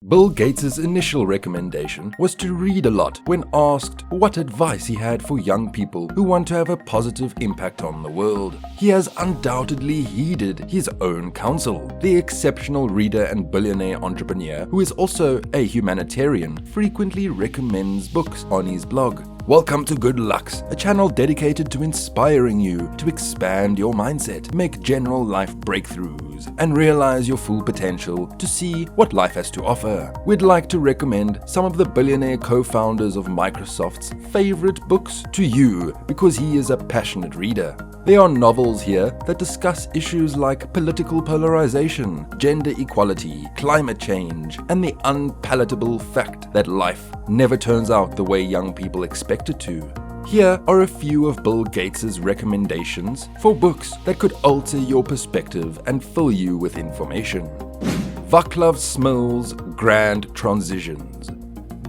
Bill Gates' initial recommendation was to read a lot when asked what advice he had for young people who want to have a positive impact on the world. He has undoubtedly heeded his own counsel. The exceptional reader and billionaire entrepreneur, who is also a humanitarian, frequently recommends books on his blog. Welcome to Good Lucks, a channel dedicated to inspiring you to expand your mindset, make general life breakthroughs, and realize your full potential to see what life has to offer. We'd like to recommend some of the billionaire co-founders of Microsoft's favorite books to you because he is a passionate reader. There are novels here that discuss issues like political polarization, gender equality, climate change, and the unpalatable fact that life never turns out the way young people expect it to. Here are a few of Bill Gates' recommendations for books that could alter your perspective and fill you with information. Václav Smil's Grand Transitions.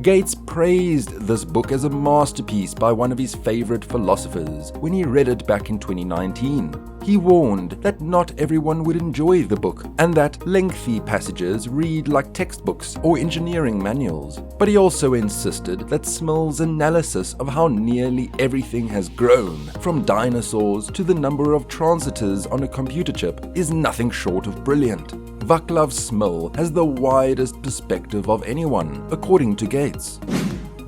Gates praised this book as a masterpiece by one of his favorite philosophers when he read it back in 2019. He warned that not everyone would enjoy the book and that lengthy passages read like textbooks or engineering manuals. But he also insisted that Smil's analysis of how nearly everything has grown, from dinosaurs to the number of transistors on a computer chip, is nothing short of brilliant. Václav Smil has the widest perspective of anyone, according to Gates.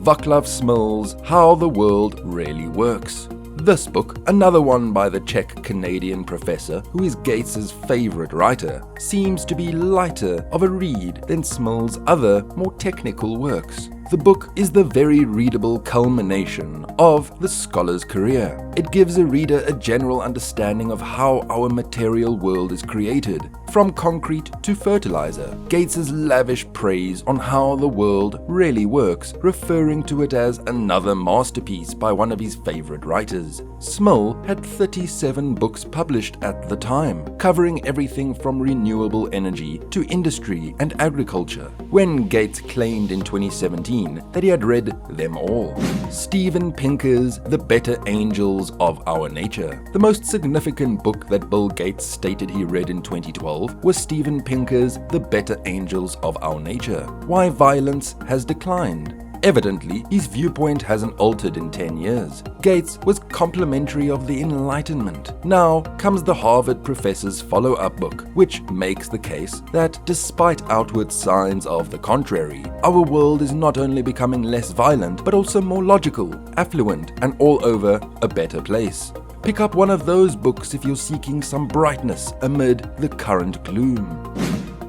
Václav Smil's How the World Really Works. This book, another one by the Czech-Canadian professor who is Gates' favorite writer, seems to be lighter of a read than Smil's other, more technical works. The book is the very readable culmination of the scholar's career. It gives a reader a general understanding of how our material world is created, from concrete to fertilizer. Gates' lavish praise on how the world really works, referring to it as another masterpiece by one of his favorite writers. Smil had 37 books published at the time, covering everything from renewable energy to industry and agriculture, when Gates claimed in 2017 that he had read them all. Steven Pinker's The Better Angels of Our Nature. The most significant book that Bill Gates stated he read in 2012 was Steven Pinker's The Better Angels of Our Nature: Why Violence Has Declined. Evidently, his viewpoint hasn't altered in 10 years. Gates was complimentary of the Enlightenment. Now comes the Harvard professor's follow-up book, which makes the case that despite outward signs of the contrary, our world is not only becoming less violent, but also more logical, affluent, and all over a better place. Pick up one of those books if you're seeking some brightness amid the current gloom.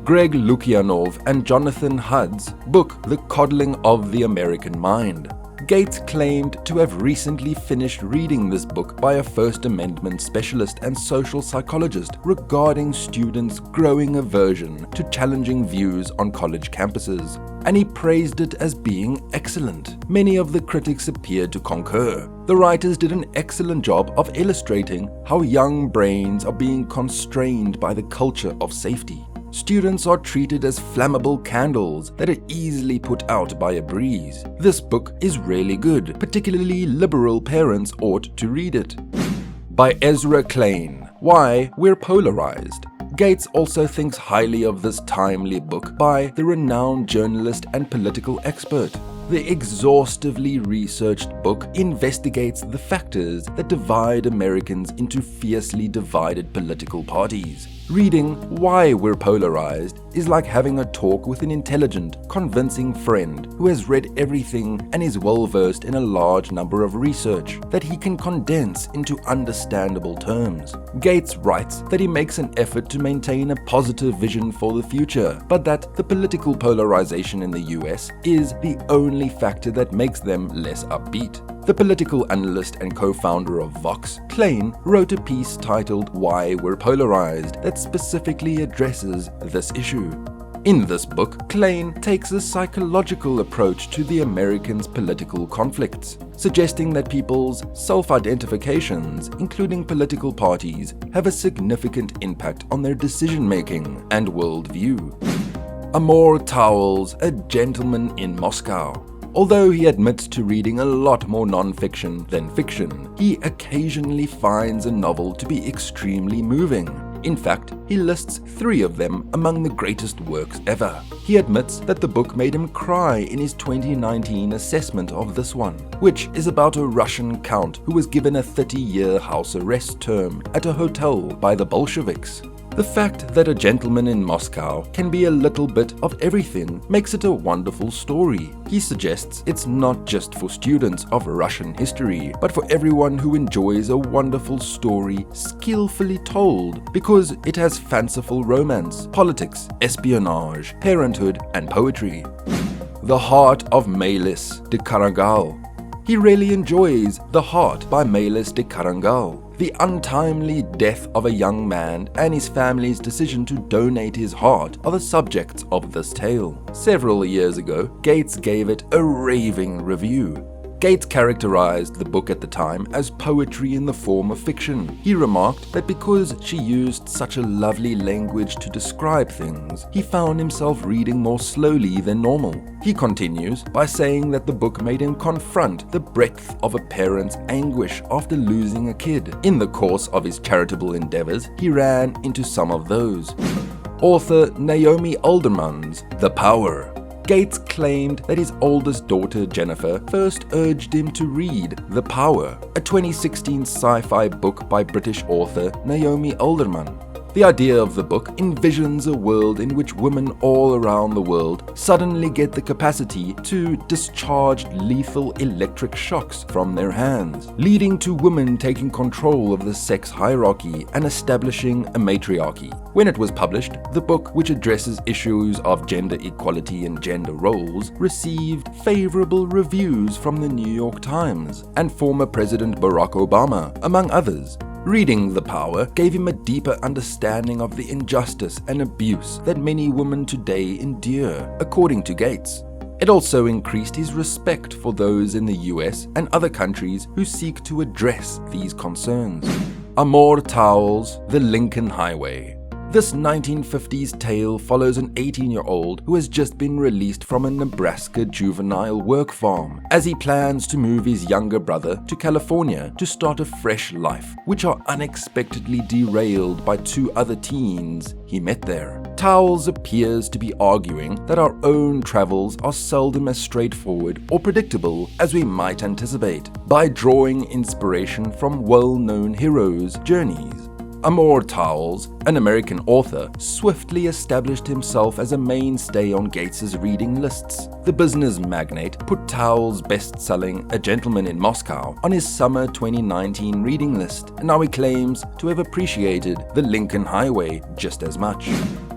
Greg Lukianov and Jonathan Hudd's book, The Coddling of the American Mind. Gates claimed to have recently finished reading this book by a First Amendment specialist and social psychologist regarding students' growing aversion to challenging views on college campuses, and he praised it as being excellent. Many of the critics appeared to concur. The writers did an excellent job of illustrating how young brains are being constrained by the culture of safety. Students are treated as flammable candles that are easily put out by a breeze. This book is really good, particularly liberal parents ought to read it. By Ezra Klein, Why We're Polarized. Gates also thinks highly of this timely book by the renowned journalist and political expert. The exhaustively researched book investigates the factors that divide Americans into fiercely divided political parties. Reading Why We're Polarized is like having a talk with an intelligent, convincing friend who has read everything and is well-versed in a large number of research that he can condense into understandable terms. Gates writes that he makes an effort to maintain a positive vision for the future, but that the political polarization in the US is the only factor that makes them less upbeat. The political analyst and co-founder of Vox, Klein, wrote a piece titled Why We're Polarized that specifically addresses this issue. In this book, Klein takes a psychological approach to the Americans' political conflicts, suggesting that people's self-identifications, including political parties, have a significant impact on their decision-making and worldview. Amor Towles, A Gentleman in Moscow. Although he admits to reading a lot more non-fiction than fiction, he occasionally finds a novel to be extremely moving. In fact, he lists 3 of them among the greatest works ever. He admits that the book made him cry in his 2019 assessment of this one, which is about a Russian count who was given a 30-year house arrest term at a hotel by the Bolsheviks. The fact that a gentleman in Moscow can be a little bit of everything makes it a wonderful story. He suggests it's not just for students of Russian history, but for everyone who enjoys a wonderful story skillfully told, because it has fanciful romance, politics, espionage, parenthood, and poetry. The Heart of Melis de Carangal. He really enjoys The Heart by Melis de Carangal. The untimely death of a young man and his family's decision to donate his heart are the subjects of this tale. Several years ago, Gates gave it a raving review. Gates characterized the book at the time as poetry in the form of fiction. He remarked that because she used such a lovely language to describe things, he found himself reading more slowly than normal. He continues by saying that the book made him confront the breadth of a parent's anguish after losing a kid. In the course of his charitable endeavors, he ran into some of those. Author Naomi Alderman's The Power. Gates claimed that his oldest daughter, Jennifer, first urged him to read The Power, a 2016 sci-fi book by British author Naomi Alderman. The idea of the book envisions a world in which women all around the world suddenly get the capacity to discharge lethal electric shocks from their hands, leading to women taking control of the sex hierarchy and establishing a matriarchy. When it was published, the book, which addresses issues of gender equality and gender roles, received favorable reviews from the New York Times and former President Barack Obama, among others. Reading The Power gave him a deeper understanding of the injustice and abuse that many women today endure, according to Gates. It also increased his respect for those in the US and other countries who seek to address these concerns. Amor Towles, The Lincoln Highway. This 1950s tale follows an 18-year-old who has just been released from a Nebraska juvenile work farm as he plans to move his younger brother to California to start a fresh life, which are unexpectedly derailed by 2 other teens he met there. Towles appears to be arguing that our own travels are seldom as straightforward or predictable as we might anticipate, by drawing inspiration from well-known heroes' journeys. Amor Towles, an American author, swiftly established himself as a mainstay on Gates's reading lists. The business magnate put Towles' best-selling A Gentleman in Moscow on his summer 2019 reading list, and now he claims to have appreciated The Lincoln Highway just as much.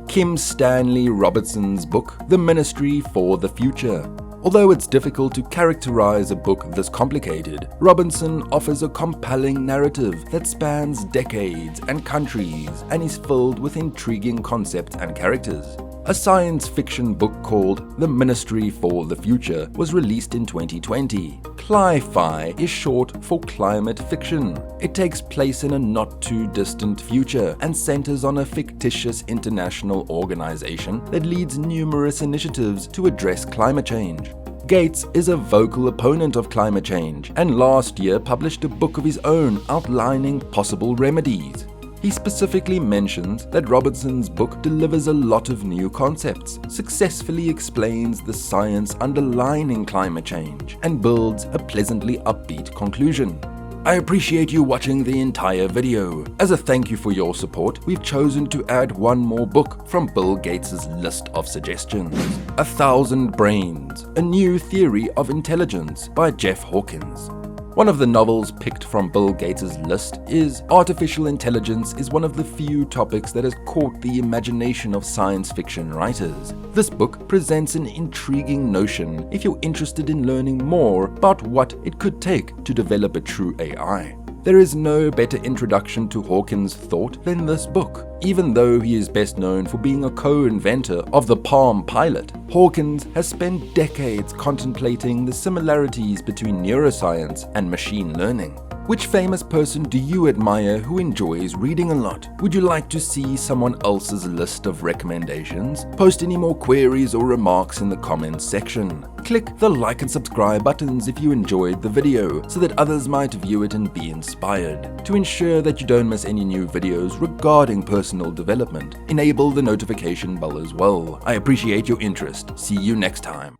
Kim Stanley Robertson's book, The Ministry for the Future. Although it's difficult to characterize a book this complicated, Robinson offers a compelling narrative that spans decades and countries and is filled with intriguing concepts and characters. A science fiction book called The Ministry for the Future was released in 2020. Cli-fi is short for climate fiction. It takes place in a not-too-distant future and centers on a fictitious international organization that leads numerous initiatives to address climate change. Gates is a vocal opponent of climate change and last year published a book of his own outlining possible remedies. He specifically mentions that Robertson's book delivers a lot of new concepts, successfully explains the science underlying climate change, and builds a pleasantly upbeat conclusion. I appreciate you watching the entire video. As a thank you for your support, we've chosen to add one more book from Bill Gates' list of suggestions. 1,000 Brains, A New Theory of Intelligence by Jeff Hawkins. One of the novels picked from Bill Gates' list is Artificial Intelligence is one of the few topics that has caught the imagination of science fiction writers. This book presents an intriguing notion if you're interested in learning more about what it could take to develop a true AI. There is no better introduction to Hawkins' thought than this book. Even though he is best known for being a co-inventor of the Palm Pilot, Hawkins has spent decades contemplating the similarities between neuroscience and machine learning. Which famous person do you admire who enjoys reading a lot? Would you like to see someone else's list of recommendations? Post any more queries or remarks in the comments section. Click the like and subscribe buttons if you enjoyed the video, so that others might view it and be inspired. To ensure that you don't miss any new videos regarding personal development, enable the notification bell as well. I appreciate your interest. See you next time.